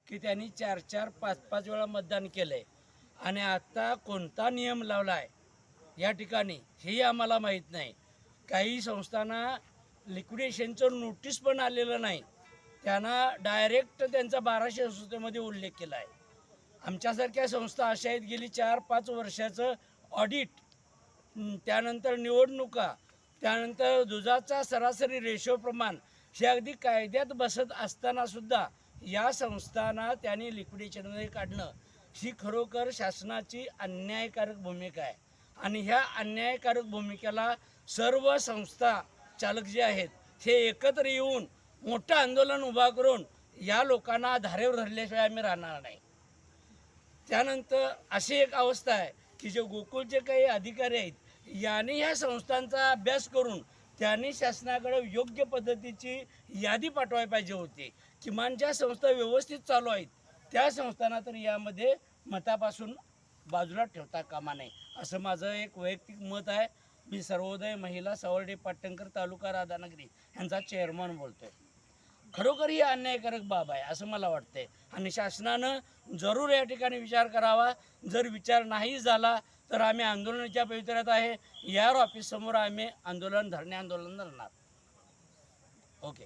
की त्यांनी 4-4, 5-5 वेळा मतदान केलं आहे आणि आता कोणता नियम लावला आहे या ठिकाणी हेही आम्हाला माहीत नाही. काही संस्थांना लिक्विडेशनचं नोटीस पण आलेलं नाही. त्यांना डायरेक्ट त्यांचा 1200 संस्थेमध्ये उल्लेख केला आहे. आमच्यासारख्या संस्था अशा आहेत गेली 4-5 वर्षाचं ऑडिट, त्यानंतर निवडणुका, त्यानंतर दुधाचा सरासरी रेशो प्रमाण हे अगदी कायद्यात बसत असतानासुद्धा या संस्थांना त्यांनी लिक्विडेशनमध्ये काढणं ही खरोखर शासनाची अन्यायकारक भूमिका आहे. आणि ह्या अन्यायकारक भूमिकेला सर्व संस्था चालक जे आहेत हे एकत्र येऊन मोठं आंदोलन उभा करून या लोकांना धारेवर धरल्याशिवाय आम्ही राहणार नाही. त्यानंतर अशी एक अवस्था आहे की जे गोकुळचे काही अधिकारी आहेत यांनी ह्या संस्थांचा अभ्यास करून त्यांनी शासनाकडे योग्य पद्धतीची यादी पाठवायला पाहिजे होती. किमान ज्या संस्था व्यवस्थित चालू आहेत त्या संस्थांना तर यामध्ये मतापासून बाजूला ठेवता कामा नये असं माझं एक वैयक्तिक मत आहे. मी सर्वोदय महिला सावर्डे पाटणकर तालुका राधानगरी यांचा चेअरमन बोलतोय. खरोखर ही अन्यायकारक बाब आहे असं मला वाटतंय आणि शासनानं जरूर या ठिकाणी विचार करावा. जर विचार नाही झाला तर आम्ही आंदोलनाच्या पवित्र्यात आहे. यार ऑफिससमोर आम्ही धरणे आंदोलन धरणार. ओके.